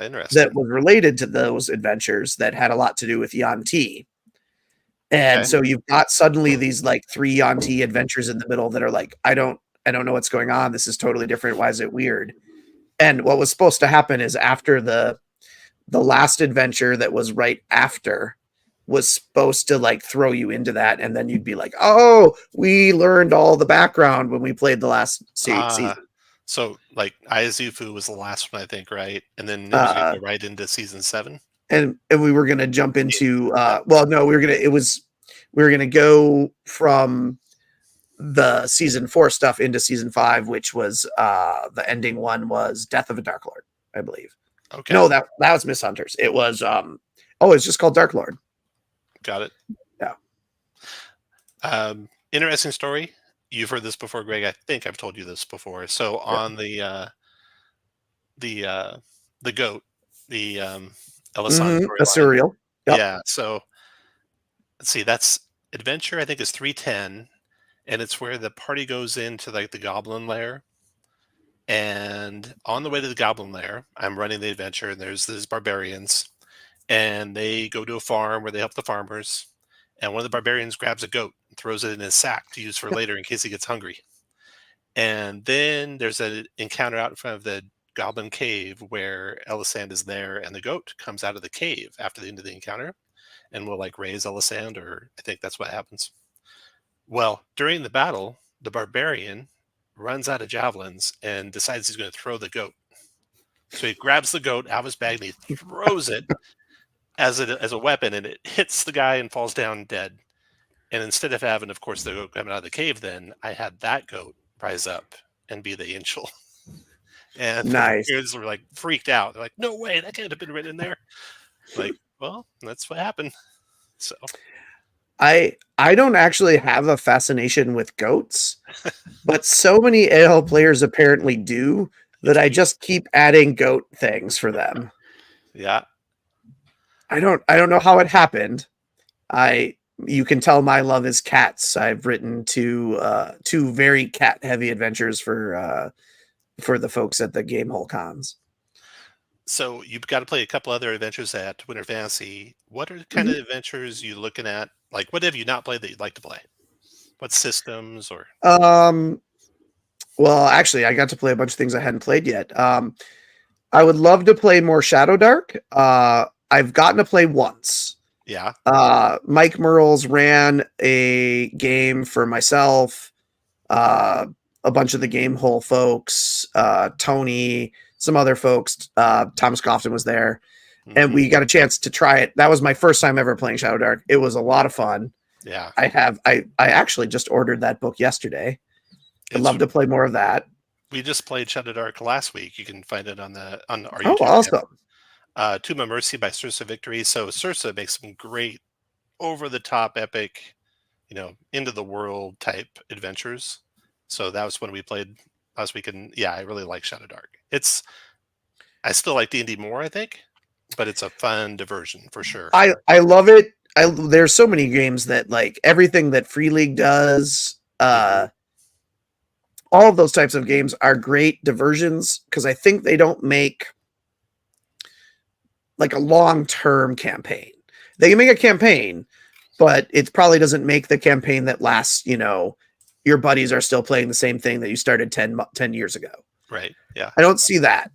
Interesting. That was related to those adventures that had a lot to do with Yuan-Ti. And so you've got suddenly these like 3 Yuan-Ti adventures in the middle that are like, I don't know what's going on. This is totally different. Why is it weird? And what was supposed to happen is after the last adventure that was right after was supposed to like throw you into that, and then you'd be like, oh, we learned all the background when we played the last season. So like Ayazufu was the last one, I think, right? And then it was gonna go right into season 7. And we were gonna jump into well, no, we were gonna go from the season 4 stuff into season 5, which was the ending one was Death of a Dark Lord, I believe. Okay. No, that was Miss Hunters. It was it's just called Dark Lord. Got it. Yeah. Interesting story. You've heard this before, Greg. I think I've told you this before. So on the goat, the Elisande a surreal. Yep. Yeah. So let's see. That's adventure. I think is 310, and it's where the party goes into like the Goblin Lair. And on the way to the Goblin Lair, I'm running the adventure, and there's these barbarians, and they go to a farm where they help the farmers. and one of the barbarians grabs a goat and throws it in his sack to use for later in case he gets hungry. And then there's an encounter out in front of the goblin cave where Elisand is there, and the goat comes out of the cave after the end of the encounter and will like raise Elisand, or I think that's what happens. Well, during the battle, the barbarian runs out of javelins and decides he's going to throw the goat. So he grabs the goat out of his bag and he throws it as a weapon, and it hits the guy and falls down dead. And instead of having, of course, the goat coming out of the cave, then I had that goat rise up and be the angel. And Nice. the kids were like freaked out. They're like, "No way, that can't have been written in there." Like, well, that's what happened. So I don't actually have a fascination with goats, but so many AL players apparently do that I just keep adding goat things for them. Yeah. I don't know how it happened. You can tell my love is cats. I've written two very cat heavy adventures for the folks at the Gamehole Cons. So you've got to play a couple other adventures at Winter Fantasy. What are the kind of adventures you looking at? Like, what have you not played that you'd like to play? What systems or? Well, actually, I got to play a bunch of things I hadn't played yet. I would love to play more Shadow Dark. I've gotten to play once. Yeah. Mike Merles ran a game for myself, a bunch of the Gamehole folks, Tony, some other folks. Thomas Cofton was there, and we got a chance to try it. That was my first time ever playing Shadow Dark. It was a lot of fun. Yeah. I actually just ordered that book yesterday. I'd love to play more of that. We just played Shadow Dark last week. You can find it on our Oh, YouTube awesome. Tomb of Mercy by Circe Victory. So Circe makes some great over-the-top epic, into the world type adventures. So that was when we played last week, and yeah, I really like Shadow Dark. I still like D&D more, I think, but it's a fun diversion for sure. I love it. There's so many games that, like, everything that Free League does, all of those types of games are great diversions because I think they don't make like a long-term campaign. They can make a campaign, but it probably doesn't make the campaign that lasts, your buddies are still playing the same thing that you started 10 years ago. Right. Yeah. I don't see that,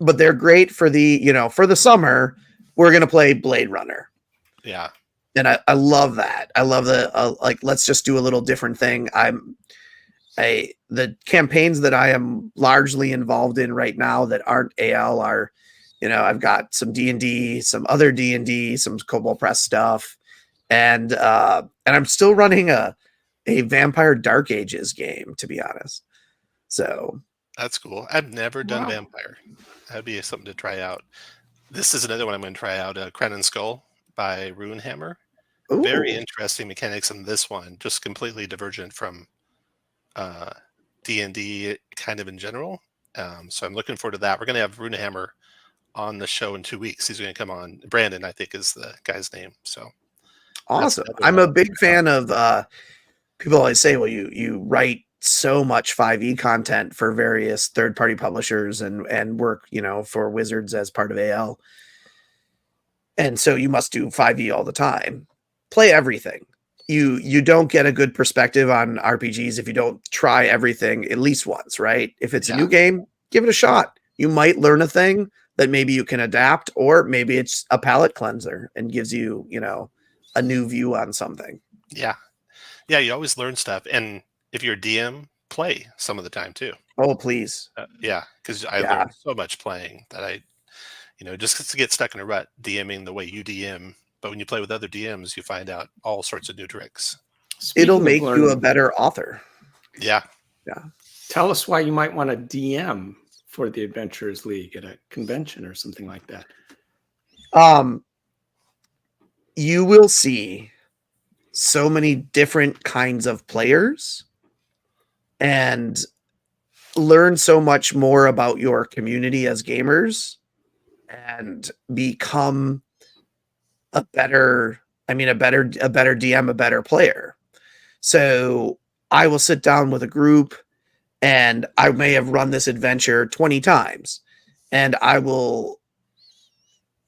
but they're great for for the summer. We're going to play Blade Runner. Yeah. And I love that. I love let's just do a little different thing. The campaigns that I am largely involved in right now that aren't AL are, I've got some D&D, some other D&D, some Cobalt Press stuff. And I'm still running a Vampire Dark Ages game, to be honest. So that's cool. I've never done Vampire. That'd be something to try out. This is another one I'm going to try out, Crown and Skull by Runehammer. Ooh. Very interesting mechanics in this one, just completely divergent from D&D kind of in general. So I'm looking forward to that. We're going to have Runehammer on the show in 2 weeks. He's going to come on. Brandon, I think, is the guy's name. So awesome. I'm a big fan of people always say, well, you write so much 5e content for various third-party publishers and work, for Wizards as part of AL. And so you must do 5e all the time. Play everything. You don't get a good perspective on RPGs if you don't try everything at least once, right? If it's a new game, give it a shot. You might learn a thing that maybe you can adapt, or maybe it's a palate cleanser and gives you, a new view on something. Yeah. Yeah, you always learn stuff. And if you're a DM, play some of the time too. Oh, please. Yeah, because I learned so much playing that I, just to get stuck in a rut, DMing the way you DM. But when you play with other DMs, you find out all sorts of new tricks. It'll make you a better author. Yeah. Yeah. Tell us why you might want to DM for the Adventurers League at a convention or something like that. You will see so many different kinds of players and learn so much more about your community as gamers and become a better DM, a better player. So I will sit down with a group and I may have run this adventure 20 times and I will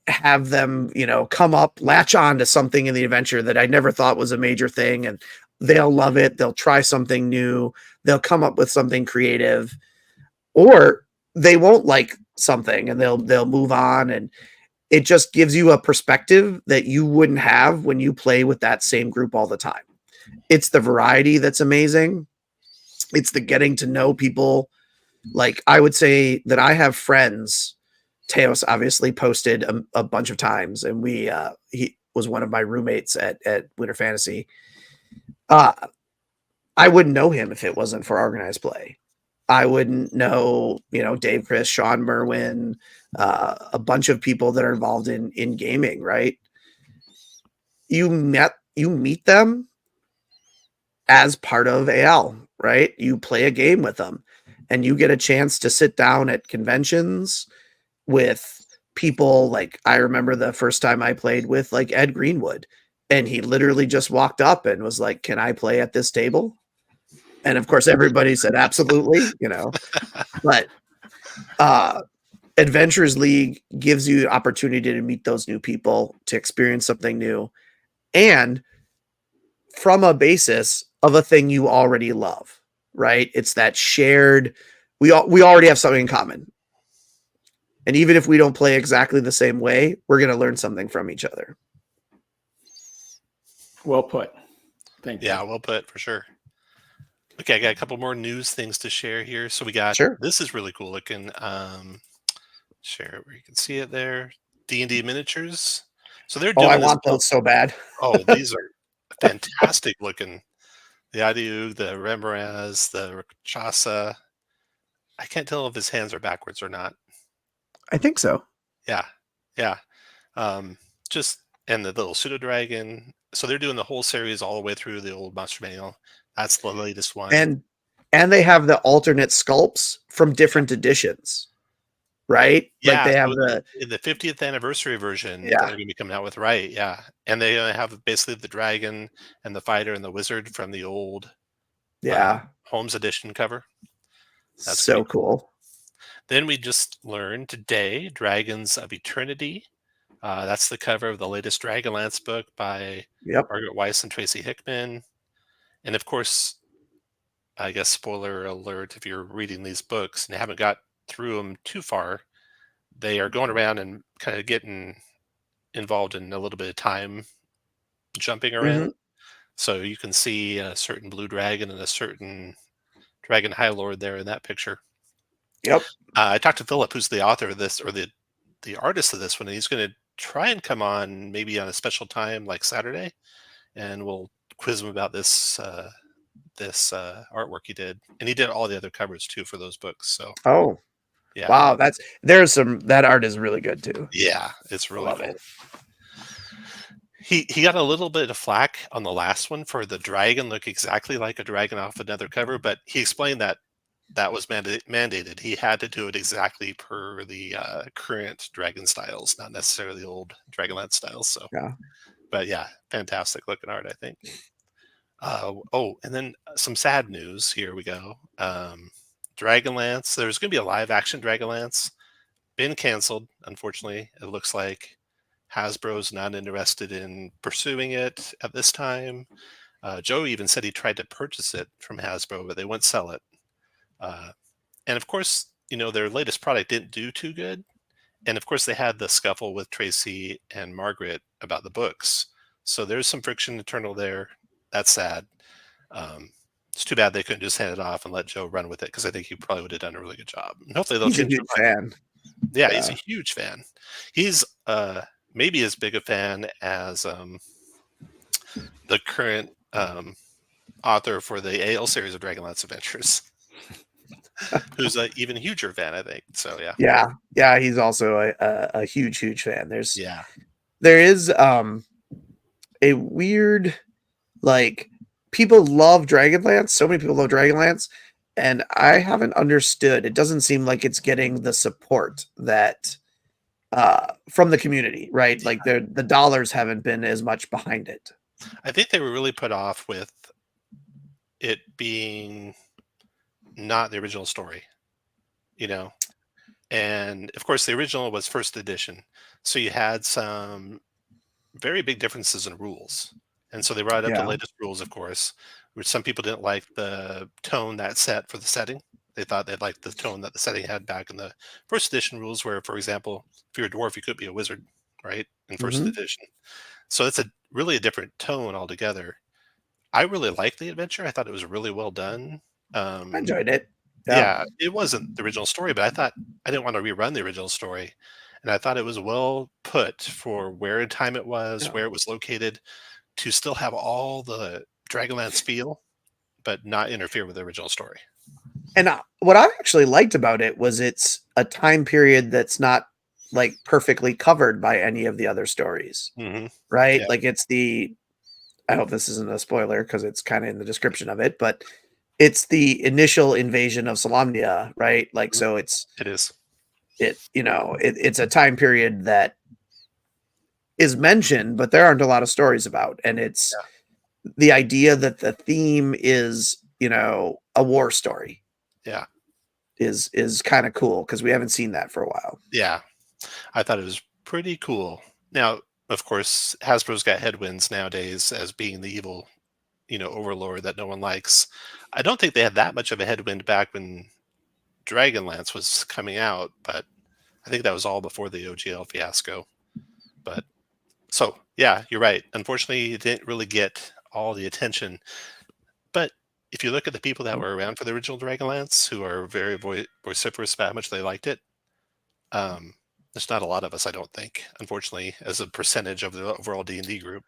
have them, come up, latch on to something in the adventure that I never thought was a major thing, and they'll love it. They'll try something new. They'll come up with something creative, or they won't like something and they'll move on. And it just gives you a perspective that you wouldn't have when you play with that same group all the time. It's the variety that's amazing. It's the getting to know people. Like, I would say that I have friends. Teos obviously posted a bunch of times, and he was one of my roommates at Winter Fantasy. I wouldn't know him if it wasn't for organized play. I wouldn't know, Dave, Chris, Sean, Merwin, a bunch of people that are involved in gaming, right? You meet them as part of AL, right? You play a game with them, and you get a chance to sit down at conventions with people. Like, I remember the first time I played with like Ed Greenwood, and he literally just walked up and was like, "Can I play at this table?" And of course everybody said absolutely, but Adventures League gives you opportunity to meet those new people, to experience something new, and from a basis of a thing you already love, right? It's that shared, we already have something in common. And even if we don't play exactly the same way, we're going to learn something from each other. Well put. Thank you. Yeah, well put, for sure. Okay, I got a couple more news things to share here. So we got, Sure. this is really cool looking. Share it where you can see it there. D&D miniatures. So they're Oh, I doing this. want those so bad. Oh, these are fantastic looking. The Adiug, the Rembaraz, the Rakshasa. I can't tell if his hands are backwards or not. I think so. Yeah, yeah. Just, and the little pseudo dragon. So they're doing the whole series all the way through the old Monster Manual. That's the latest one. And they have the alternate sculpts from different editions, right? Yeah, Like, they have so the in the 50th anniversary version that yeah, they're going to be coming out with, right? Yeah, and they have basically the dragon and the fighter and the wizard from the old yeah, Holmes edition cover. That's so pretty cool. cool. Then we just learned today, Dragons of Eternity. That's the cover of the latest Dragonlance book by Yep. Margaret Weiss and Tracy Hickman. And of course, I guess spoiler alert, if you're reading these books and haven't got through them too far, they are going around and kind of getting involved in a little bit of time jumping around. Mm-hmm. So you can see a certain blue dragon and a certain dragon high lord there in that picture. Yep. I talked to Philip, who's the author of this, or the artist of this one, and he's going to try and come on maybe on a special time like Saturday, and we'll quiz him about this artwork he did. And he did all the other covers too for those books. So Oh, yeah, wow. That art is really good too. yeah, it's really Love cool. it. He got a little bit of flack on the last one for the dragon look exactly like a dragon off another cover, but he explained that was mandated. He had to do it exactly per the current dragon styles, not necessarily the old Dragonlance styles. So, Yeah. but yeah, fantastic looking art, I think. Oh, and then some sad news. Here we go. Dragonlance. There's going to be a live action Dragonlance. Been canceled, unfortunately. It looks like Hasbro's not interested in pursuing it at this time. Joe even said he tried to purchase it from Hasbro, but they wouldn't sell it. And of course, their latest product didn't do too good. And of course, they had the scuffle with Tracy and Margaret about the books. So there's some friction internal there. That's sad. It's too bad they couldn't just hand it off and let Joe run with it, because I think he probably would have done a really good job. And hopefully they'll He's a change huge their mind. fan. Yeah, Yeah. he's a huge fan. He's maybe as big a fan as the current author for the AL series of Dragonlance Adventures, who's an even huger fan, I think. So yeah. Yeah. He's also a huge fan. Yeah. There is a weird, like, people love Dragonlance. So many people love Dragonlance, and I haven't understood. It doesn't seem like it's getting the support that from the community, right? Yeah. Like, the dollars haven't been as much behind it. I think they were really put off with it being not the original story, And of course, the original was first edition, so you had some very big differences in rules. And so they brought up the Yeah. latest rules, of course, which some people didn't like the tone that set for the setting. They thought they'd like the tone that the setting had back in the first edition rules, where, for example, if you're a dwarf, you could be a wizard, right? In first Hmm. edition. So it's really a different tone altogether. I really liked the adventure. I thought it was really well done. I enjoyed it. Yeah. Yeah, it wasn't the original story, but I thought I didn't want to rerun the original story. And I thought it was well put for where in time it was, Yeah. where it was located, to still have all the Dragonlance feel, but not interfere with the original story. And what I actually liked about it was it's a time period that's not like perfectly covered by any of the other stories, Mm-hmm. right? Yeah. Like it's I hope this isn't a spoiler because it's kind of in the description of it, but it's the initial invasion of Solamnia, right? Like, Mhm. so It is. it's a time period that is mentioned, but there aren't a lot of stories about. And it's the idea that the theme is, a war story. Yeah. Is kind of cool because we haven't seen that for a while. Yeah. I thought it was pretty cool. Now, of course, Hasbro's got headwinds nowadays as being the evil, overlord that no one likes. I don't think they had that much of a headwind back when Dragonlance was coming out, but I think that was all before the OGL fiasco. But so, yeah, you're right. Unfortunately, it didn't really get all the attention. But if you look at the people that were around for the original Dragonlance, who are very vociferous about how much they liked it, there's not a lot of us, I don't think, unfortunately, as a percentage of the overall D&D group.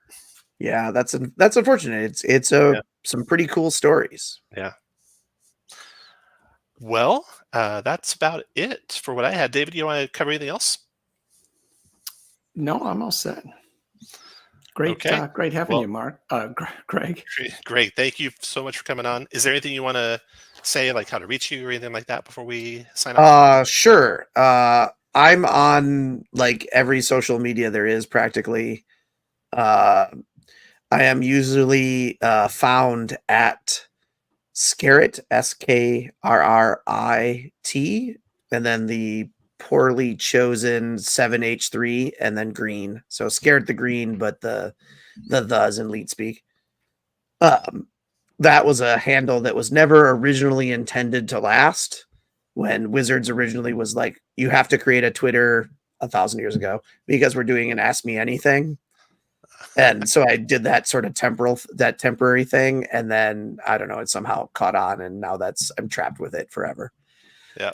Yeah, that's unfortunate. It's some pretty cool stories. Yeah. Well, that's about it for what I had. David, you want to cover anything else? No, I'm all set. Great, Okay. great having Well, you, Mark. Greg. Great. Thank you so much for coming on. Is there anything you want to say, like how to reach you or anything like that before we sign off? Sure. I'm on like every social media there is practically. I am usually found at Scarrit, Skrrit, and then the poorly chosen 7H3 and then green. So Scarrit the green, but the in leet speak. That was a handle that was never originally intended to last. When Wizards originally was like, you have to create a Twitter 1,000 years ago because we're doing an Ask Me Anything. And so I did that sort of temporary thing. And then I don't know, it somehow caught on. And now I'm trapped with it forever. Yeah.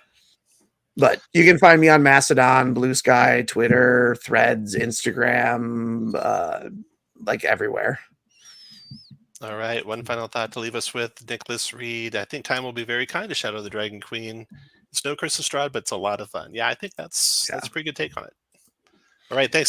But you can find me on Mastodon, Blue Sky, Twitter, Threads, Instagram, like everywhere. All right. One final thought to leave us with, Nicholas Reed. I think time will be very kind to Shadow the Dragon Queen. It's no Curse of Strahd, but it's a lot of fun. Yeah, I think that's a pretty good take on it. All right. Thanks.